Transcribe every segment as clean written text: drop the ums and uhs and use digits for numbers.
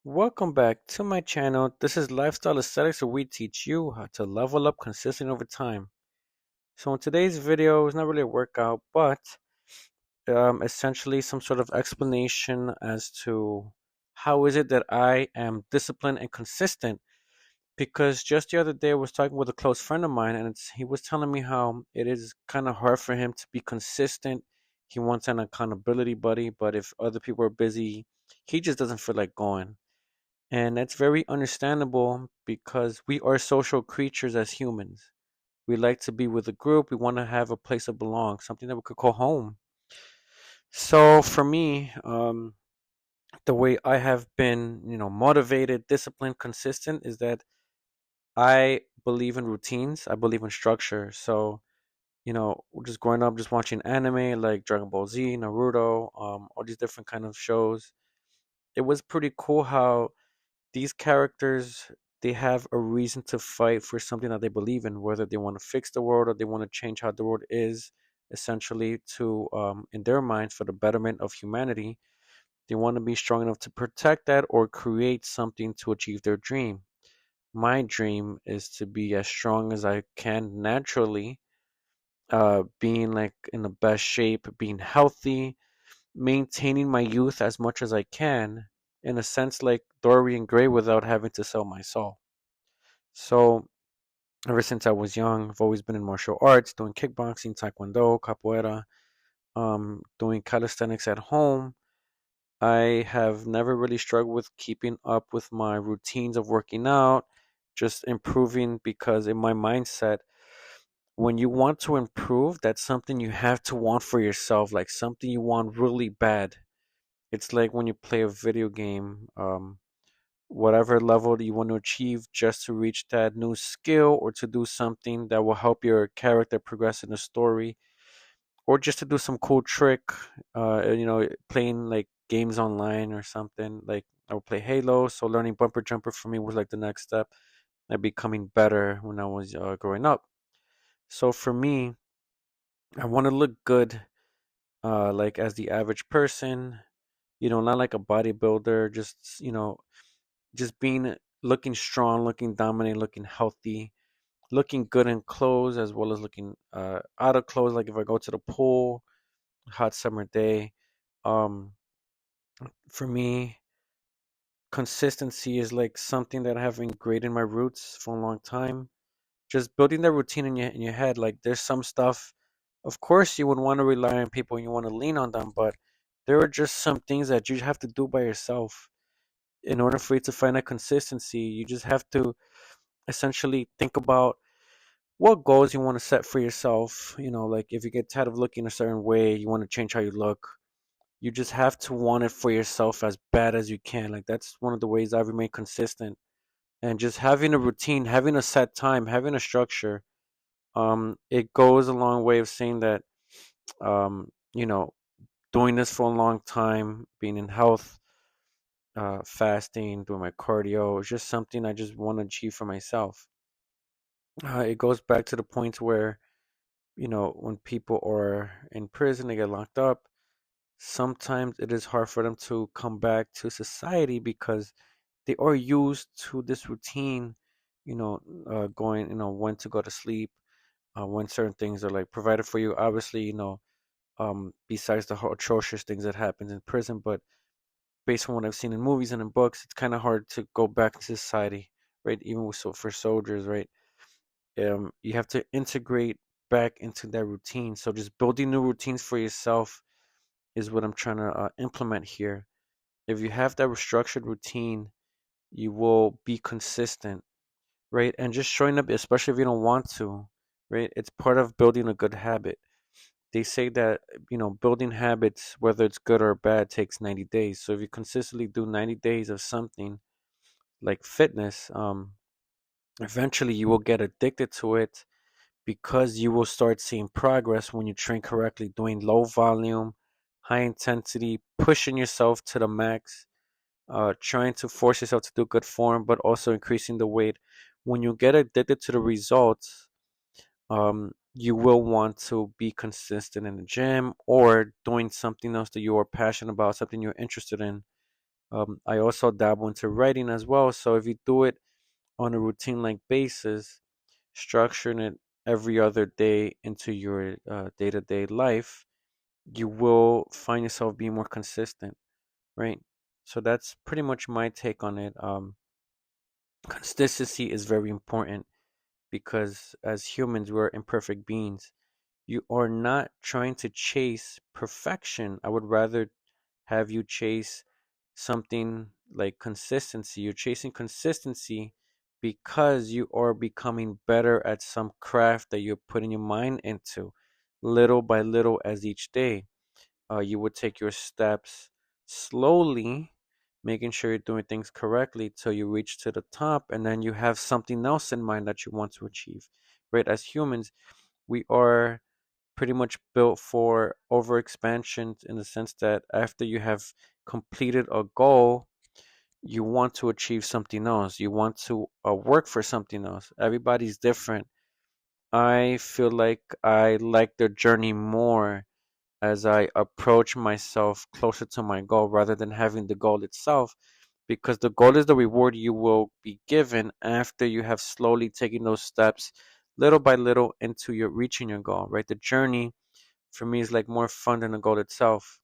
Welcome back to my channel. This is Lifestyle Aesthetics, where we teach you how to level up consistently over time. So in today's video, it's not really a workout, but essentially some sort of explanation as to how is it that I am disciplined and consistent. Because just the other day, I was talking with a close friend of mine, and he was telling me how it is kind of hard for him to be consistent. He wants an accountability buddy, but if other people are busy, he just doesn't feel like going. And that's very understandable because we are social creatures as humans. We like to be with a group. We want to have a place of belong, something that we could call home. So for me, the way I have been, motivated, disciplined, consistent is that I believe in routines. I believe in structure. So, just growing up, just watching anime like Dragon Ball Z, Naruto, all these different kind of shows. It was pretty cool how these characters, they have a reason to fight for something that they believe in, whether they want to fix the world or they want to change how the world is, essentially to in their minds for the betterment of humanity. They want to be strong enough to protect that or create something to achieve their dream. My dream is to be as strong as I can naturally, being like in the best shape, being healthy, maintaining my youth as much as I can, in a sense like Dorian Gray without having to sell my soul. So ever since I was young, I've always been in martial arts, doing kickboxing, taekwondo, capoeira, doing calisthenics at home. I have never really struggled with keeping up with my routines of working out, just improving because in my mindset, when you want to improve, that's something you have to want for yourself, like something you want really bad. It's like when you play a video game, whatever level that you want to achieve just to reach that new skill or to do something that will help your character progress in the story or just to do some cool trick, playing like games online or something. Like I would play Halo, so learning bumper jumper for me was like the next step and becoming better when I was growing up. So for me, I want to look good, like as the average person, not like a bodybuilder, just being looking strong, looking dominant, looking healthy, looking good in clothes as well as looking out of clothes. Like if I go to the pool, hot summer day, um, for me, consistency is like something that I have ingrained in my roots for a long time. Just building that routine in your head. Like there's some stuff, of course, you would want to rely on people and you want to lean on them, but there are just some things that you have to do by yourself in order for you to find a consistency. You just have to essentially think about what goals you want to set for yourself. Like if you get tired of looking a certain way, you want to change how you look. You just have to want it for yourself as bad as you can. Like that's one of the ways I remain consistent. And just having a routine, having a set time, having a structure, it goes a long way of saying that, um, you know, doing this for a long time, being in health, fasting, doing my cardio, is just something I just want to achieve for myself. It goes back to the point where when people are in prison, they get locked up. Sometimes it is hard for them to come back to society because they are used to this routine, going, when to go to sleep, when certain things are like provided for you. Obviously, besides the atrocious things that happens in prison, but based on what I've seen in movies and in books, it's kind of hard to go back to society, right? Even with, so for soldiers, right? You have to integrate back into that routine. So just building new routines for yourself is what I'm trying to implement here. If you have that structured routine, you will be consistent, right? And just showing up, especially if you don't want to, right? It's part of building a good habit. They say that, building habits, whether it's good or bad, takes 90 days. So if you consistently do 90 days of something like fitness, eventually you will get addicted to it because you will start seeing progress when you train correctly, doing low volume, high intensity, pushing yourself to the max, trying to force yourself to do good form, but also increasing the weight. When you get addicted to the results, you will want to be consistent in the gym or doing something else that you are passionate about, something you're interested in. I also dabble into writing as well. So if you do it on a routine like basis, structuring it every other day into your day to day life, you will find yourself being more consistent, right? So that's pretty much my take on it. Consistency is very important because as humans, we're imperfect beings. You are not trying to chase perfection. I would rather have you chase something like consistency. You're chasing consistency because you are becoming better at some craft that you're putting your mind into little by little as each day. You would take your steps slowly, making sure you're doing things correctly till you reach to the top, and then you have something else in mind that you want to achieve. Right? As humans, we are pretty much built for overexpansion in the sense that after you have completed a goal, you want to achieve something else. You want to work for something else. Everybody's different. I feel I like the journey more as I approach myself closer to my goal rather than having the goal itself, because the goal is the reward you will be given after you have slowly taken those steps little by little into your reaching your goal, right? The journey for me is like more fun than the goal itself.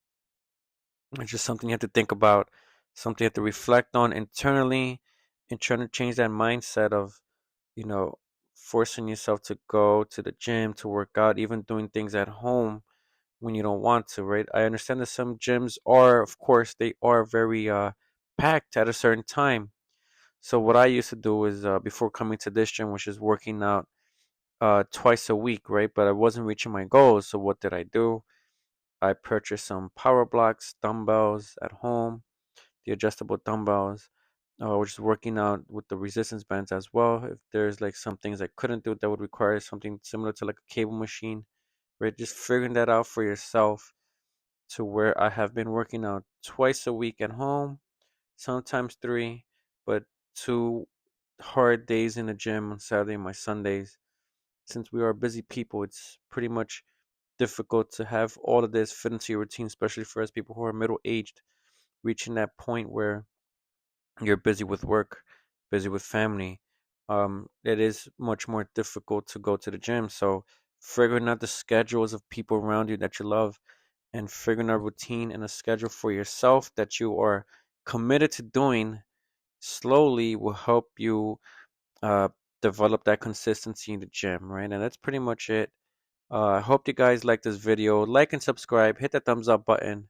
It's just something you have to think about, something you have to reflect on internally, and trying to change that mindset of, you know, forcing yourself to go to the gym, to work out, even doing things at home when you don't want to, right? I understand that some gyms are, of course, they are very packed at a certain time. So what I used to do is before coming to this gym, which is working out twice a week, right? But I wasn't reaching my goals. So what did I do? I purchased some power blocks, dumbbells at home, the adjustable dumbbells. I was just working out with the resistance bands as well. If there's like some things I couldn't do that would require something similar to like a cable machine, right? Just figuring that out for yourself to where I have been working out twice a week at home, sometimes three, but 2 hard days in the gym on Saturday and my Sundays. Since we are busy people, it's pretty much difficult to have all of this fit into your routine, especially for us people who are middle aged, reaching that point where you're busy with work, busy with family. It is much more difficult to go to the gym. So figuring out the schedules of people around you that you love and figuring out routine and a schedule for yourself that you are committed to doing slowly will help you uh, develop that consistency in the gym, right? And that's pretty much it. I hope you guys like this video. Like and subscribe. Hit the thumbs up button.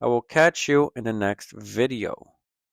I will catch you in the next video.